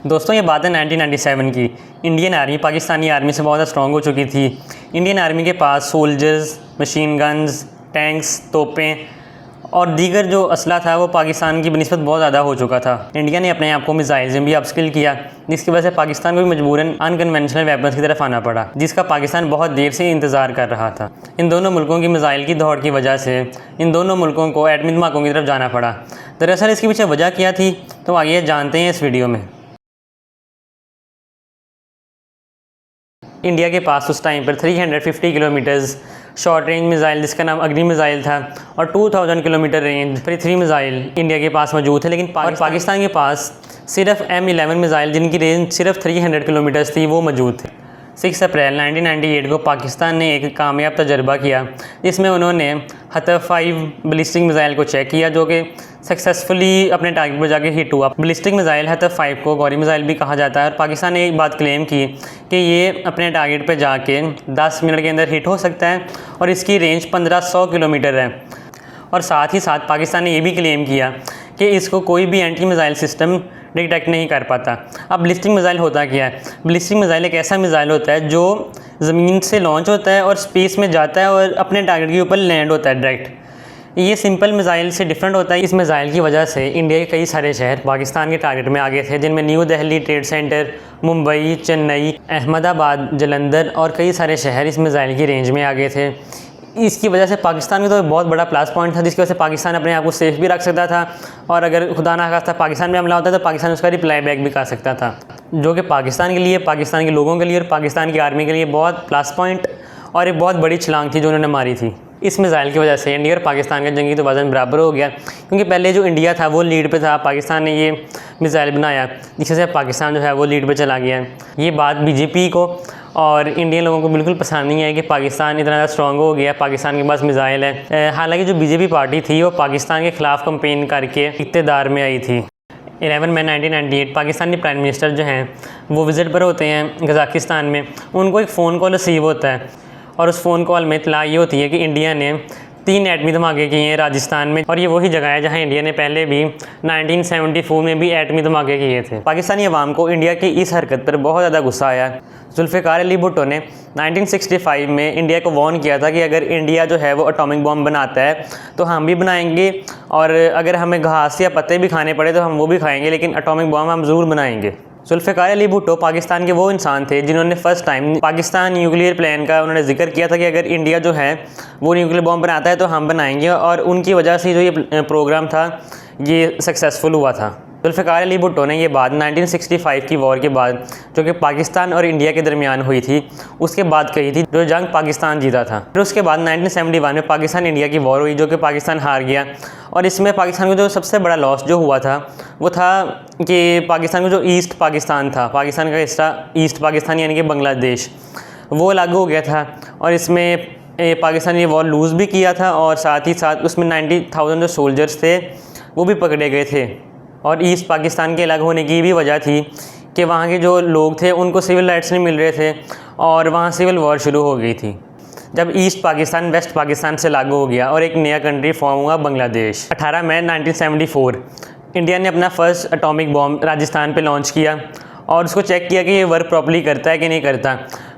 दोस्तों ये बात है 1997 की। इंडियन आर्मी पाकिस्तानी आर्मी से बहुत ज़्यादा स्ट्रॉन्ग हो चुकी थी। इंडियन आर्मी के पास सोल्जर्स, मशीन गन्स, टैंक्स, तोपें और दीगर जो असला था वो पाकिस्तान की बनिस्बत बहुत ज़्यादा हो चुका था। इंडिया ने अपने आप को मिसाइल्स में भी अपस्किल किया, जिसकी वजह से पाकिस्तान को भी मजबूरन अनकन्वेंशनल वेपन्स की तरफ आना पड़ा, जिसका पाकिस्तान बहुत देर से इंतज़ार कर रहा था। इन दोनों मुल्कों की मिसाइल की दौड़ की वजह से इन दोनों मुल्कों को एटमी धमाकों की तरफ जाना पड़ा। दरअसल इसके पीछे वजह क्या थी, तो आइए जानते हैं इस वीडियो में। इंडिया के पास उस टाइम पर 350 किलोमीटर्स शॉर्ट रेंज मिसाइल जिसका नाम अग्नि मिसाइल था और 2000 किलोमीटर रेंज पृथ्वी मिसाइल इंडिया के पास मौजूद थे, लेकिन पाकिस्तान के पास सिर्फ M11 मिसाइल जिनकी रेंज सिर्फ 300 किलोमीटर्स थी वो मौजूद थे। 6 अप्रैल 1998 को पाकिस्तान ने एक कामयाब तजर्बा किया, जिसमें उन्होंने हतफ 5 बलिस्टिक मिसाइल को चेक किया, जो कि सक्सेसफुली अपने टारगेट पर जाके हिट हुआ। बलिस्टिक मिसाइल हतफ 5 को गौरी मिसाइल भी कहा जाता है और पाकिस्तान ने एक बात क्लेम की कि ये अपने टारगेट पर जाके 10 मिनट के अंदर हिट हो सकता है और इसकी रेंज 1500 किलोमीटर है। और साथ ही साथ पाकिस्तान ने ये भी क्लेम किया कि इसको कोई भी एंटी मिसाइल सिस्टम डिटेक्ट नहीं कर पाता। अब बलिस्टिक मिसाइल होता क्या है? बलिस्टिक मिसाइल एक ऐसा मिसाइल होता है जो ज़मीन से लॉन्च होता है और स्पेस में जाता है और अपने टारगेट के ऊपर लैंड होता है डायरेक्ट। ये सिंपल मिसाइल से डिफरेंट होता है। इस मिसाइल की वजह से इंडिया के कई सारे शहर पाकिस्तान के टारगेट में आ गए थे, जिनमें new Delhi trade centre, Mumbai, Chennai, Ahmedabad, Jalandhar और कई सारे शहर इस मिसाइल की रेंज में आ गए थे। इसकी वजह से पाकिस्तान में तो बहुत बड़ा प्लस पॉइंट था, जिसकी वजह से पाकिस्तान अपने आप को सेफ भी रख सकता था और अगर खुदा ना खास्ता पाकिस्तान में हमला होता तो पाकिस्तान उसका रिप्लाई बैक भी कर सकता था, जो कि पाकिस्तान के लिए, पाकिस्तान के लोगों के लिए और पाकिस्तान की आर्मी के लिए बहुत प्लस पॉइंट और एक बहुत बड़ी छलांग थी जो उन्होंने मारी थी। इस मिसाइल की वजह से इंडिया और पाकिस्तान का जंगी तो वज़न बराबर हो गया, क्योंकि पहले जो इंडिया था वो लीड पे था, पाकिस्तान ने ये मिसाइल बनाया, जिससे से पाकिस्तान जो है वो लीड पे चला गया है। ये बात बीजेपी को और इंडियन लोगों को बिल्कुल पसंद नहीं है कि पाकिस्तान इतना ज़्यादा स्ट्रॉन्ग हो गया, पाकिस्तान के पास मिसाइल है। हालांकि जो बीजेपी पार्टी थी वो पाकिस्तान के ख़िलाफ़ कंपेन करके इक़्तिदार में आई थी। 11 मई 1998 पाकिस्तानी प्राइम मिनिस्टर जो हैं वो विज़िट पर होते हैं कज़ाकिस्तान में। उनको एक फ़ोन कॉल रिसीव होता है और उस फ़ोन कॉल में इत्तला ये होती है कि इंडिया ने 3 एटमी धमाके किए हैं राजस्थान में, और ये वही जगह है जहां इंडिया ने पहले भी 1974 में भी एटमी धमाके किए थे। पाकिस्तानी अवाम को इंडिया की इस हरकत पर बहुत ज़्यादा गुस्सा आया। जुल्फ़िकार अली भुट्टो ने 1965 में इंडिया को वार्न किया था कि अगर इंडिया जो है वो एटॉमिक बॉम्ब बनाता है तो हम भी बनाएंगे, और अगर हमें घास या पत्ते भी खाने पड़े तो हम वो भी खाएंगे, लेकिन एटॉमिक बॉम्ब हम ज़रूर बनाएंगे। जुल्फ़िकार अली भुट्टो पाकिस्तान के वो इंसान थे जिन्होंने first time Pakistan nuclear plant का उन्होंने जिक्र किया था कि अगर इंडिया जो है वो न्यूक्लियर बॉम्ब बनाता है तो हम बनाएंगे, और उनकी वजह से जो ये प्रोग्राम था ये सक्सेसफुल हुआ था। जुल्फ़िकार अली भुट्टो ने ये बात 1965 की वॉर के बाद, जो कि पाकिस्तान और इंडिया के दरमियान हुई थी, उसके बाद कही थी, जो जंग पाकिस्तान जीता था। फिर उसके बाद 1971 में पाकिस्तान इंडिया की वॉर हुई, जो कि पाकिस्तान हार गया, और इसमें पाकिस्तान को जो सबसे बड़ा लॉस जो हुआ था वो था कि पाकिस्तान को जो ईस्ट पाकिस्तान था, पाकिस्तान का हिस्सा ईस्ट पाकिस्तान यानी कि बांग्लादेश, वो अलग हो गया था, और इसमें पाकिस्तान ने वॉर लूज़ भी किया था, और साथ ही साथ उसमें 90,000 जो सोल्जर्स थे वो भी पकड़े गए थे। और ईस्ट पाकिस्तान के अलग होने की भी वजह थी कि वहाँ के जो लोग थे उनको सिविल राइट्स नहीं मिल रहे थे और वहाँ सिविल वॉर शुरू हो गई थी। जब ईस्ट पाकिस्तान वेस्ट पाकिस्तान से लागू हो गया और एक नया कंट्री फॉर्म हुआ बांग्लादेश। 18 मई 1974 इंडिया ने अपना फर्स्ट एटॉमिक बॉम्ब राजस्थान पे लॉन्च किया और उसको चेक किया कि ये वर्क प्रॉपर्ली करता है कि नहीं करता,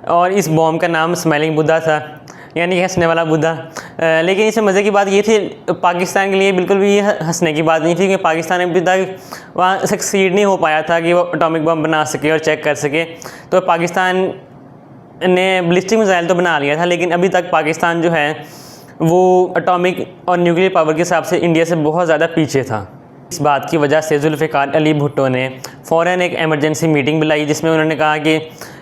और इस बॉम्ब का नाम स्मेलिंग बुद्धा था, यानी हंसने वाला बुद्धा। लेकिन इसमें मज़े की बात ये थी, पाकिस्तान के लिए बिल्कुल भी हंसने की बात नहीं थी कि पाकिस्तान अभी तक वहाँ सक्सीड नहीं हो पाया था कि वो एटॉमिक बम बना सके और चेक कर सके। तो पाकिस्तान ने बलिस्टिक मिसाइल तो बना लिया था, लेकिन अभी तक पाकिस्तान जो है वो एटॉमिक और न्यूक्लियर पावर के हिसाब से इंडिया से बहुत ज़्यादा पीछे था। इस बात की वजह से जुल्फ़िकार अली भुट्टो ने फ़ौरन एक एमरजेंसी मीटिंग बुलाई, जिसमें उन्होंने कहा कि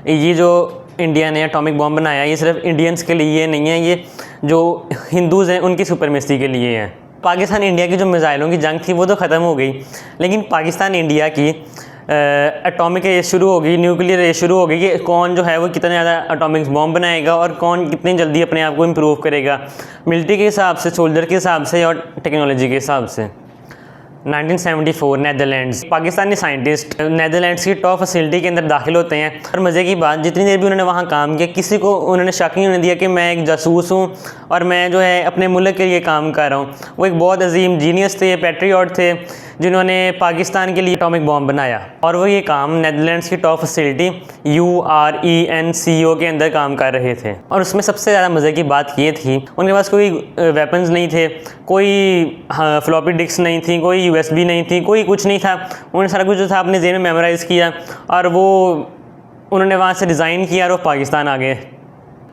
ये जो इंडिया ने एटॉमिक बॉम्ब बनाया ये सिर्फ इंडियंस के लिए नहीं है, ये जो हिंदूज़ हैं उनकी सुपरमेसी के लिए है। पाकिस्तान इंडिया की जो मिसाइलों की जंग थी वो तो ख़त्म हो गई, लेकिन पाकिस्तान इंडिया की एटॉमिक रेस शुरू हो गई, न्यूक्लियर रेस शुरू हो गई कि कौन जो है वो कितना ज़्यादा एटॉमिक बॉम्ब बनाएगा और कौन कितनी जल्दी अपने आप को इम्प्रूव करेगा, मिलिट्री के हिसाब से, सोल्जर के हिसाब से और टेक्नोलॉजी के हिसाब से। 1974 नीदरलैंड्स, पाकिस्तानी साइंटिस्ट नीदरलैंड्स की टॉप फैसिलिटी के अंदर दाखिल होते हैं, और मज़े की बात जितनी देर भी उन्होंने वहाँ काम किया किसी को उन्होंने शक नहीं होने दिया कि मैं एक जासूस हूँ और मैं जो है अपने मुल्क के लिए काम कर रहा हूँ। वो एक बहुत अजीम जीनियस थे, पैट्रियट थे, जिन्होंने पाकिस्तान के लिए एटॉमिक बॉम्ब बनाया, और वो ये काम नेदरलैंड्स की टॉप फैसिलिटी URENCO के अंदर काम कर रहे थे। और उसमें सबसे ज़्यादा मज़े की बात ये थी, उनके पास कोई वेपन्स नहीं थे, कोई फ्लॉपी डिस्क नहीं थी, कोई USB नहीं थी, कोई कुछ नहीं था। उन्होंने सारा कुछ जो था अपने ज़हन में मेमोराइज़ किया और वो उन्होंने वहाँ से रिज़ाइन किया और वो पाकिस्तान आ गए।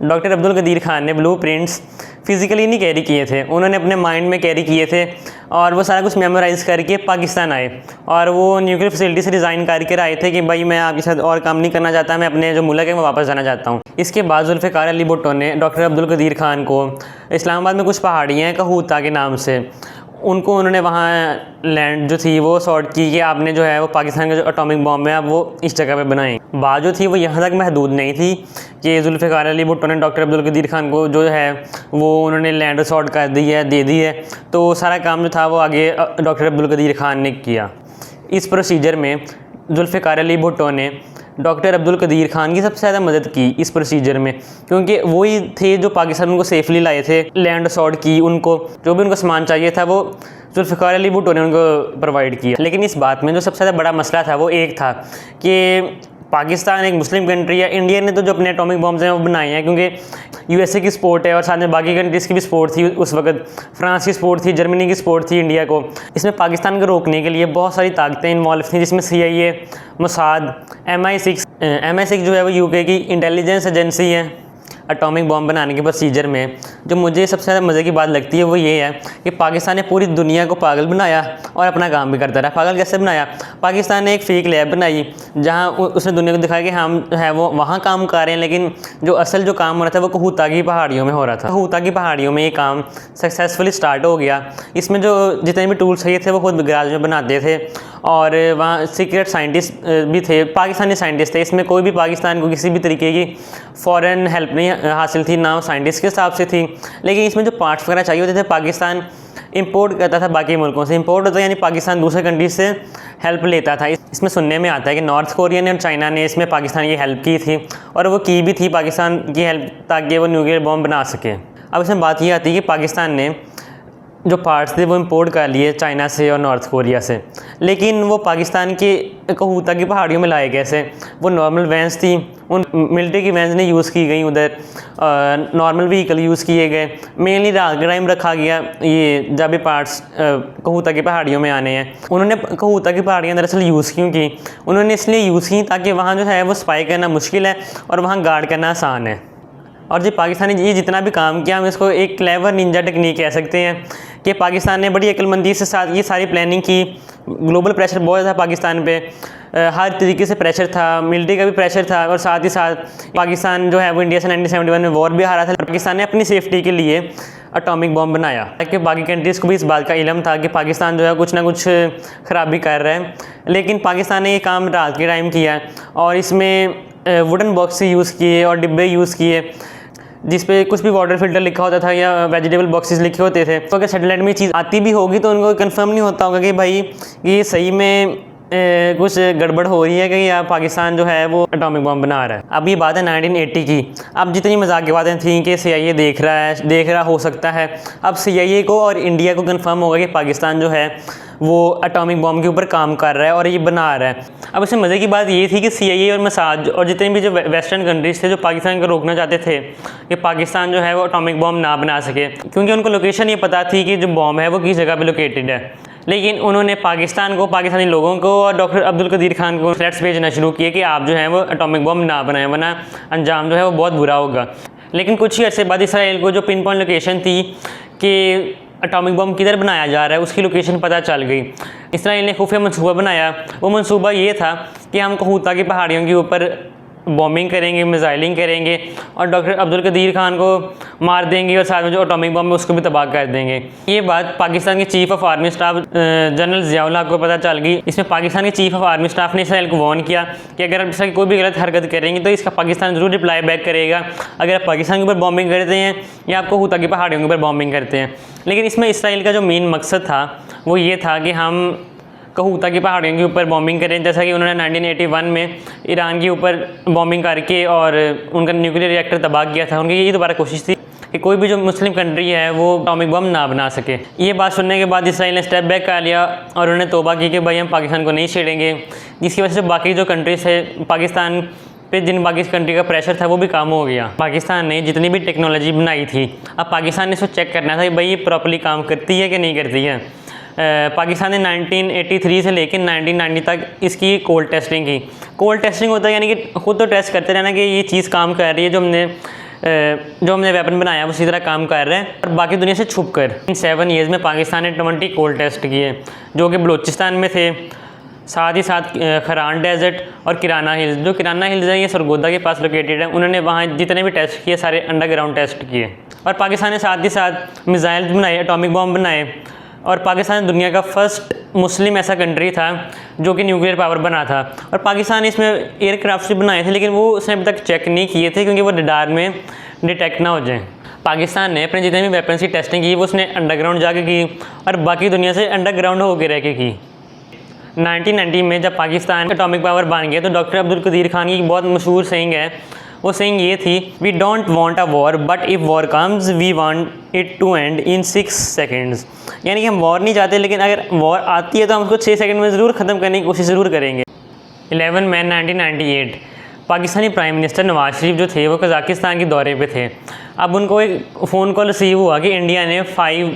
डॉक्टर अब्दुल कदीर खान ने ब्लूप्रिंट्स फिज़िकली नहीं कैरी किए थे, उन्होंने अपने माइंड में कैरी किए थे और वो सारा कुछ मेमोराइज़ करके पाकिस्तान आए और वो न्यूक्लियर फैसिलिटी से डिज़ाइन करके आए थे कि भाई मैं आपके साथ और काम नहीं करना चाहता, मैं अपने जो मुल्क है मैं वापस जाना चाहता हूँ। इसके बाद जुल्फ़िकार अली भुट्टो ने डॉक्टर अब्दुल कदीर खान को इस्लामाबाद में कुछ पहाड़ियाँ हैं कहूता के नाम से, उनको उन्होंने वहाँ लैंड जो थी वो सॉर्ट की कि आपने जो है वो पाकिस्तान का जो एटॉमिक बॉम्ब है आप वो इस जगह पे बनाएं। बात जो थी वो यहाँ तक महदूद नहीं थी कि जुल्फ़िकार अली भुट्टो ने डॉक्टर अब्दुल कदीर खान को जो है वो उन्होंने लैंड सॉर्ट कर दी है, दे दी है, तो सारा काम जो था वो आगे डॉक्टर अब्दुल कदीर खान ने किया। इस प्रोसीजर में जुल्फ़िकार अली भुट्टो ने डॉक्टर अब्दुल कदीर खान की सबसे ज़्यादा मदद की इस प्रोसीजर में, क्योंकि वही थे जो पाकिस्तान उनको सेफली लाए थे, लैंड सॉर्ट की, उनको जो भी उनको सामान चाहिए था वो जुल्फ़िकार अली भुट्टो ने उनको प्रोवाइड किया। लेकिन इस बात में जो सबसे ज़्यादा बड़ा मसला था वो एक था कि पाकिस्तान एक मुस्लिम कंट्री है, इंडिया ने तो जो अपने एटॉमिक बॉम्ब्स हैं वो बनाए हैं क्योंकि USA की सपोर्ट है और साथ में बाकी कंट्रीज़ की भी सपोर्ट थी उस वक्त, फ्रांस की सपोर्ट थी, जर्मनी की सपोर्ट थी इंडिया को। इसमें पाकिस्तान को रोकने के लिए बहुत सारी ताकतें इन्वॉल्व थी, जिसमें CIA, मोसाद, MI6 जो है वो UK की इंटेलिजेंस एजेंसी है। एटॉमिक बॉम्ब बनाने के प्रोसीजर में जो मुझे सबसे ज़्यादा मज़े की बात लगती है वो ये है कि पाकिस्तान ने पूरी दुनिया को पागल बनाया और अपना काम भी करता रहा। पागल कैसे बनाया? पाकिस्तान ने एक फ़ेक लैब बनाई जहां उसने दुनिया को दिखाया कि हम है वो वहाँ काम कर रहे हैं, लेकिन जो असल जो काम हो रहा था वो कहूता की पहाड़ियों में हो रहा था। कहूता की पहाड़ियों में ये काम सक्सेसफुली स्टार्ट हो गया। इसमें जो जितने भी टूल्स चाहिए थे वो खुद गैराज में बनाते थे और वहाँ सीक्रेट साइंटिस्ट भी थे, पाकिस्तानी साइंटिस्ट थे। इसमें कोई भी पाकिस्तान को किसी भी तरीके की फ़ॉरेन हेल्प नहीं हासिल थी, ना साइंटिस्ट के हिसाब से थी। लेकिन इसमें जो पार्ट्स वगैरह चाहिए होते थे पाकिस्तान इंपोर्ट करता था बाकी मुल्कों से। इंपोर्ट होता है यानी पाकिस्तान दूसरे कंट्रीज से हेल्प लेता था। इसमें सुनने में आता है कि नॉर्थ कोरिया ने और चाइना ने इसमें पाकिस्तान की हेल्प की थी और वो की भी थी पाकिस्तान की हेल्प ताकि वो न्यूक्लियर बॉम्ब बना सके। अब इसमें बात ये आती है कि पाकिस्तान ने जो पार्ट्स थे वो इंपोर्ट कर लिए चाइना से और नॉर्थ कोरिया से, लेकिन वो पाकिस्तान के कहूता की पहाड़ियों में लाए कैसे? वो नॉर्मल वैन्स थी, उन मिलिट्री की वैन्स ने यूज़ की गई, उधर नॉर्मल व्हीकल यूज़ किए गए। मेनली रात के टाइम रखा गया ये जब भी पार्ट्स कहूता की पहाड़ियों में आने हैं। उन्होंने कहूता की पहाड़ियाँ दरअसल यूज़ क्यों की? उन्होंने इसलिए यूज़ की ताकि वहाँ जो है वो स्पाई करना मुश्किल है और वहाँ गार्ड करना आसान है। और जी पाकिस्तान ने ये जितना भी काम किया हम इसको एक क्लेवर निंजा टेक्निक कह सकते हैं कि पाकिस्तान ने बड़ी अक्लमंदी से साथ ये सारी प्लानिंग की। ग्लोबल प्रेशर बहुत था पाकिस्तान पे, हर तरीके से प्रेशर था, मिलिट्री का भी प्रेशर था और साथ ही साथ पाकिस्तान जो है वो इंडिया से 1971 में वॉर भी हारा था। पाकिस्तान ने अपनी सेफ्टी के लिए एटॉमिक बॉम्ब बनाया ताकि बाकी कंट्रीज़ को भी इस बात का इल्म था कि पाकिस्तान जो है कुछ ना कुछ ख़राबी कर रहा है। लेकिन पाकिस्तान ने ये काम रात के टाइम किया और इसमें वुडन बॉक्स यूज़ किए और डिब्बे यूज़ किए जिस पे कुछ भी वाटर फिल्टर लिखा होता था या वेजिटेबल बॉक्सेस लिखे होते थे। तो अगर सैटेलाइट में चीज़ आती भी होगी तो उनको कंफर्म नहीं होता होगा कि भाई ये सही में कुछ गड़बड़ हो रही है कि या पाकिस्तान जो है वो एटॉमिक बॉम्ब बना रहा है। अब ये बात है 1980 की। अब जितनी मजाक की बातें थी कि CIA देख रहा हो सकता है, अब CIA को और इंडिया को कंफर्म होगा कि पाकिस्तान जो है वो एटॉमिक बॉम्ब के ऊपर काम कर रहा है और ये बना रहा है। अब इसमें मज़े की बात ये थी कि CIA और मोसाद और जितने भी जो वेस्टर्न कंट्रीज़ थे जो पाकिस्तान को रोकना चाहते थे कि पाकिस्तान जो है वो एटॉमिक बॉम्ब ना बना सके, क्योंकि उनको लोकेशन ये पता थी कि जो बॉम्ब है वो किस जगह पे लोकेटेड है। लेकिन उन्होंने पाकिस्तान को, पाकिस्तानी लोगों को और डॉक्टर अब्दुल कदीर खान को थ्रेट्स भेजना शुरू किए कि आप जो है वो एटॉमिक बॉम्ब ना बनाएं वरना अंजाम जो है वो बहुत बुरा होगा। लेकिन कुछ ही अर्से बाद इसराइल को जो पिन पॉइंट लोकेशन थी कि एटॉमिक बॉम्ब किधर बनाया जा रहा है उसकी लोकेशन पता चल गई। इसराइल ने खुफिया मंसूबा बनाया। वो मंसूबा ये था कि हम कहूता की पहाड़ियों के ऊपर बॉम्बिंग करेंगे, मिसाइलिंग करेंगे और डॉक्टर अब्दुल कदीर खान को मार देंगे और साथ में जो एटॉमिक बॉम्ब है उसको भी तबाह कर देंगे। ये बात पाकिस्तान के chief of army staff general Ziaul हक को पता चल गई। इसमें पाकिस्तान के चीफ ऑफ आर्मी स्टाफ ने इसराइल को वार्न किया कि अगर आप कोई भी गलत हरकत करेंगे तो इसका पाकिस्तान ज़रूर रिप्लाई बैक करेगा, अगर आप पाकिस्तान के ऊपर बॉम्बिंग करते हैं या आपको कहूता की पहाड़ियों के ऊपर बॉम्बिंग करते हैं। लेकिन इसमें इसराइल का जो मेन मकसद था वो ये था कि हम कहूता की पहाड़ियों के ऊपर बॉम्बिंग करें, जैसा कि उन्होंने 1981 में ईरान के ऊपर बॉम्बिंग करके और उनका न्यूक्लियर रिएक्टर तबाह किया था। उनकी ये दोबारा कोशिश थी कि कोई भी जो मुस्लिम कंट्री है वो एटॉमिक बम ना बना सके। ये बात सुनने के बाद इसराइल ने स्टेप बैक कर लिया और उन्होंने तौबा की कि भाई हम पाकिस्तान को नहीं छेड़ेंगे, जिसकी वजह से बाकी जो कंट्रीज है पाकिस्तान पे जिन बाकी कंट्री का प्रेशर था वो भी कम हो गया। पाकिस्तान ने जितनी भी टेक्नोलॉजी बनाई थी, अब पाकिस्तान ने इसको चेक करना था कि भाई ये प्रॉपर्ली काम करती है कि नहीं करती है। पाकिस्तान ने 1983 से लेकर 1990 तक इसकी कोल्ड टेस्टिंग की। कोल्ड टेस्टिंग होता है यानी कि खुद तो टेस्ट करते रहना कि ये चीज़ काम कर रही है, जो हमने वेपन बनाया वो उसी तरह काम कर रहा है, और बाकी दुनिया से छुप कर। इन 7 ईयर्स में पाकिस्तान ने 20 कोल्ड टेस्ट किए, जो कि बलूचिस्तान में थे, साथ ही साथ खरान डेजर्ट और किराना हिल्स। जो किराना हिल्स है ये सरगोदा के पास लोकेटेड है। उन्होंने वहाँ जितने भी टेस्ट किए सारे अंडरग्राउंड टेस्ट किए। और पाकिस्तान ने साथ ही साथ मिसाइल बनाए, एटॉमिक बॉम्ब बनाए, और पाकिस्तान दुनिया का फर्स्ट मुस्लिम ऐसा कंट्री था जो कि न्यूक्लियर पावर बना था। और पाकिस्तान ने इसमें एयरक्राफ्ट भी बनाए थे, लेकिन वो उसने अभी तक चेक नहीं किए थे क्योंकि वो रडार में डिटेक्ट ना हो जाए। पाकिस्तान ने अपने जितने भी वेपन्स की टेस्टिंग की वो उसने अंडरग्राउंड जाके की और बाकी दुनिया से अंडरग्राउंड होकर रह के की। 1990 में जब पाकिस्तान एटॉमिक पावर बन गया तो डॉक्टर अब्दुल कदीर खान की बहुत मशहूर सेइंग है। वो सेइंग ये थी, we don't want a war but if war comes we want it to end in 6 seconds. यानी कि हम वॉर नहीं चाहते, लेकिन अगर वॉर आती है तो हम उसको 6 सेकंड में ज़रूर ख़त्म करने की कोशिश ज़रूर करेंगे। 11 मई 1998 पाकिस्तानी प्राइम मिनिस्टर नवाज शरीफ जो थे वो कज़ाकिस्तान के दौरे पे थे। अब उनको एक फ़ोन कॉल रिसीव हुआ कि इंडिया ने 5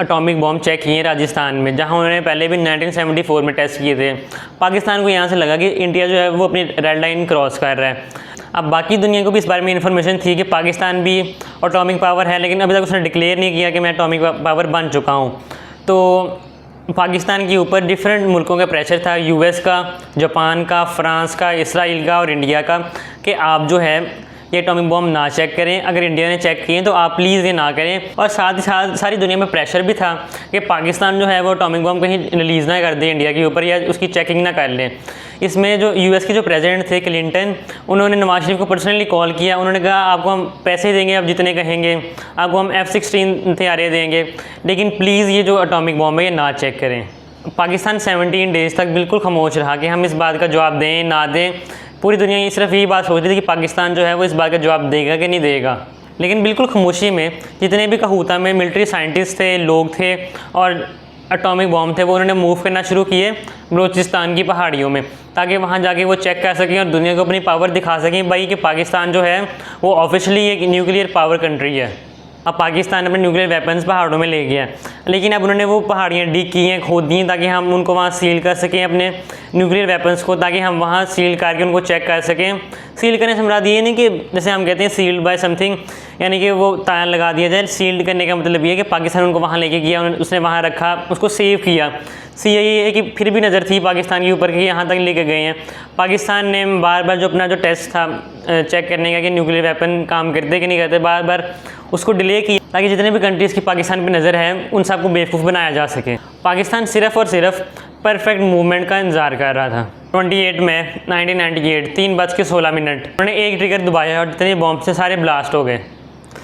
एटॉमिक बॉम्ब चेक किए राजस्थान में, जहां उन्होंने पहले भी 1974 में टेस्ट किए थे। पाकिस्तान को यहाँ से लगा कि इंडिया जो है वो अपनी रेड लाइन क्रॉस कर रहा है। अब बाकी दुनिया को भी इस बारे में इन्फॉर्मेशन थी कि पाकिस्तान भी एटॉमिक पावर है, लेकिन अभी तक उसने डिक्लेयर नहीं किया कि मैं एटॉमिक पावर बन चुका हूँ। तो पाकिस्तान के ऊपर डिफरेंट मुल्कों का प्रेशर था, यूएस का, जापान का, फ्रांस का, इसराइल का और इंडिया का, कि आप जो है ये एटॉमिक बॉम्ब ना चेक करें। अगर इंडिया ने चेक किए तो आप प्लीज़ ये ना करें। और साथ ही साथ सारी दुनिया में प्रेशर भी था कि पाकिस्तान जो है वो एटॉमिक बॉम्ब कहीं रिलीज़ ना कर दे इंडिया के ऊपर, या उसकी चेकिंग ना कर लें। इसमें जो यूएस के जो प्रेसिडेंट थे क्लिंटन, उन्होंने नवाज शरीफ को पर्सनली कॉल किया। उन्होंने कहा आपको हम पैसे देंगे, आप जितने कहेंगे, आपको हम F-16 हथियारें देंगे, लेकिन प्लीज़ ये जो एटॉमिक बॉम्ब है ये ना चेक करें। पाकिस्तान 17 डेज़ तक बिल्कुल खामोश रहा कि हम इस बात का जवाब दें ना दें। पूरी दुनिया ये सिर्फ यही बात सोच रही थी कि पाकिस्तान जो है वो इस बात का जवाब देगा कि नहीं देगा। लेकिन बिल्कुल खामोशी में जितने भी कहूता में मिलिट्री साइंटिस्ट थे, लोग थे और एटॉमिक बॉम्ब थे, वो उन्होंने मूव करना शुरू किए बलूचिस्तान की पहाड़ियों में, ताकि वहाँ जाके वो चेक कर सकें और दुनिया को अपनी पावर दिखा सकें भाई कि पाकिस्तान जो है वो ऑफिशियली एक न्यूक्लियर पावर कंट्री है। अब पाकिस्तान अपने न्यूक्लियर वेपन्स पहाड़ों में ले गया, लेकिन अब उन्होंने वो पहाड़ियाँ डिग की हैं, खोद दी हैं, ताकि हम उनको वहाँ सील कर सकें अपने न्यूक्लियर वेपन्स को, ताकि हम वहाँ सील करके उनको चेक कर सकें। सील करने से मुराद ये नहीं कि जैसे हम कहते हैं सील्ड बाय समथिंग, यानी कि वो ताला लगा दिया जाए। सील्ड करने का मतलब ये है कि पाकिस्तान उनको वहाँ लेके गया, उसने वहाँ रखा, उसको सेव किया। CIA की फिर भी नज़र थी पाकिस्तान के ऊपर कि यहाँ तक लेके गए हैं। पाकिस्तान ने बार बार जो अपना जो टेस्ट था चेक करने का कि न्यूक्लियर वेपन काम करते कि नहीं करते, बार बार उसको डिले किया, ताकि जितने भी कंट्रीज़ की पाकिस्तान पर नज़र है उन सबको बेवकूफ़ बनाया जा सके। पाकिस्तान सिर्फ़ और सिर्फ परफेक्ट मूवमेंट का इंतज़ार कर रहा था। 28 मई 1998 3:16 उन्होंने एक ट्रिगर दबाया और जितने बॉम्ब से सारे ब्लास्ट हो गए।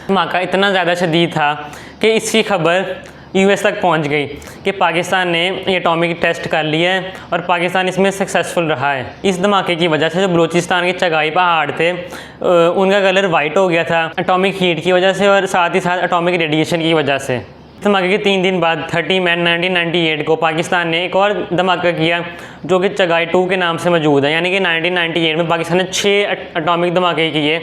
धमाका इतना ज़्यादा शदीद था कि इसकी खबर US तक पहुंच गई कि पाकिस्तान ने ये एटॉमिक टेस्ट कर लिया है और पाकिस्तान इसमें सक्सेसफुल रहा है। इस धमाके की वजह से जो बलूचिस्तान के चगाई पहाड़ थे उनका कलर वाइट हो गया था एटॉमिक हीट की वजह से और साथ ही साथ एटॉमिक रेडिएशन की वजह से। धमाके के 3 दिन बाद 30 मई 1998 को पाकिस्तान ने एक और धमाका किया जो कि चगाई 2 के नाम से मौजूद है। यानी कि 1998 में पाकिस्तान ने 6 एटॉमिक धमाके किए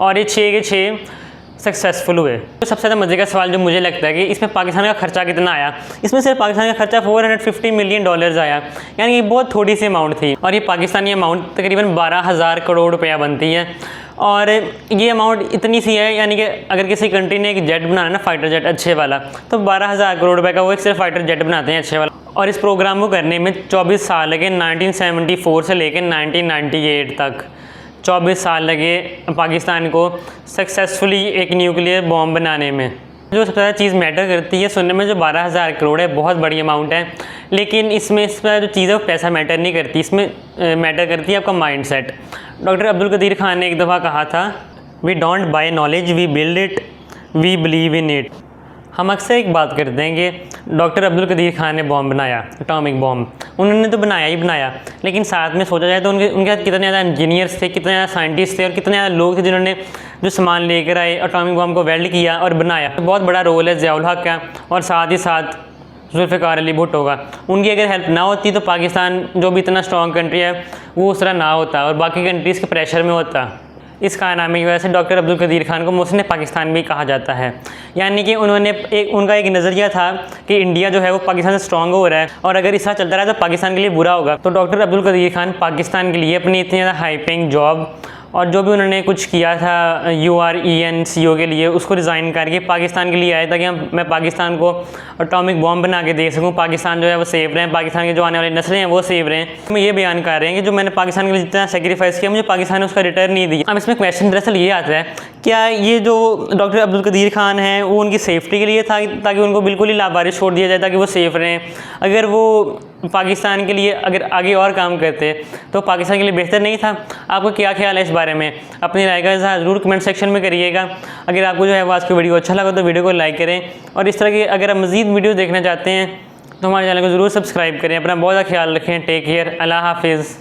और ये 6 के 6 सक्सेसफुल हुए। तो सबसे ज़्यादा मज़े का सवाल जो मुझे लगता है कि इसमें पाकिस्तान का खर्चा कितना आया। इसमें सिर्फ पाकिस्तान का खर्चा $450 मिलियन आया, यानी कि बहुत थोड़ी सी अमाउंट थी। और ये पाकिस्तानी अमाउंट तकरीबन 12,000 करोड़ रुपया बनती है। और ये अमाउंट इतनी सी है, यानी कि अगर किसी कंट्री ने एक जेट बनाना ना, फाइटर जेट अच्छे वाला, तो 12,000 करोड़ रुपये का वो एक सिर्फ फाइटर जेट बनाते हैं अच्छे वाला। और इस प्रोग्राम को करने में 24 साल लगे, 1974 से लेकर 1998 तक 24 साल लगे पाकिस्तान को सक्सेसफुली एक न्यूक्लियर बॉम्ब बनाने में। जो सबसे ज़्यादा चीज़ मैटर करती है सुनने में, जो 12,000 करोड़ है बहुत बड़ी अमाउंट है, लेकिन इसमें जो चीज़ है वो पैसा मैटर नहीं करती, इसमें मैटर करती है आपका mind set. Doctor Abdul Qadeer Khan ने एक दफ़ा कहा था, we don't buy knowledge, we build it, we believe in it. हम अक्सर एक बात करते हैं कि डॉक्टर अब्दुल कदीर खान ने बॉम्ब बनाया, एटॉमिक बॉम्ब। उन्होंने तो बनाया ही बनाया, लेकिन साथ में सोचा जाए तो उनके साथ कितने ज़्यादा इंजीनियर्स थे, कितने ज़्यादा साइंटिस्ट थे और कितने ज़्यादा लोग थे जो सामान लेकर आए, एटॉमिक बम को वेल्ड किया और बनाया। बहुत बड़ा रोल है ज़ियाउल हक का और साथ ही साथ जुल्फ़िकार अली भुट्टो का। उनकी अगर हेल्प ना होती तो पाकिस्तान जो भी इतना स्ट्रॉन्ग कंट्री है वो उस तरह ना होता और बाकी कंट्रीज़ के प्रेशर में होता। इस कारनामे की वजह से डॉक्टर अब्दुल कदीर खान को मोहसिन पाकिस्तान भी कहा जाता है, यानी कि उनका एक नज़रिया था कि इंडिया जो है वो पाकिस्तान से स्ट्रॉन्ग हो रहा है और अगर इस तरह चलता रहा तो पाकिस्तान के लिए बुरा होगा। तो डॉक्टर अब्दुल कदीर खान पाकिस्तान के लिए अपनी इतनी ज़्यादा हाई पेइंग जॉब और जो भी उन्होंने कुछ किया था URENCO के लिए, उसको रिज़ाइन करके पाकिस्तान के लिए आए ताकि मैं पाकिस्तान को एटॉमिक बॉम्ब बना के दे सकूं, पाकिस्तान जो है वो सेव रहें, पाकिस्तान के जो आने वाली नस्लें हैं वो सेव रहें। हम ये बयान कर रहे हैं कि जो मैंने पाकिस्तान के लिए जितना सेक्रीफाइस किया मुझे पाकिस्तान ने उसका रिटर्न नहीं दिया। अब इसमें क्वेश्चन दरअसल ये आता है, क्या ये जो डॉक्टर अब्दुल कदीर खान हैं वो उनकी सेफ्टी के लिए था ताकि उनको बिल्कुल ही लावारिस छोड़ दिया जाए ताकि वो सेफ़ रहें? अगर वो पाकिस्तान के लिए अगर आगे और काम करते तो पाकिस्तान के लिए बेहतर नहीं था? आपको क्या ख्याल है इस बारे में? अपनी राय का इज़हार ज़रूर कमेंट सेक्शन में करिएगा। अगर आपको जो है वो आज की वीडियो अच्छा लगा तो वीडियो को लाइक करें और इस तरह की अगर आप मज़ीद वीडियो देखना चाहते हैं तो हमारे चैनल को ज़रूर सब्सक्राइब करें। अपना बहुत ज़्यादा ख्याल रखें। Take care. अल्लाह हाफिज़।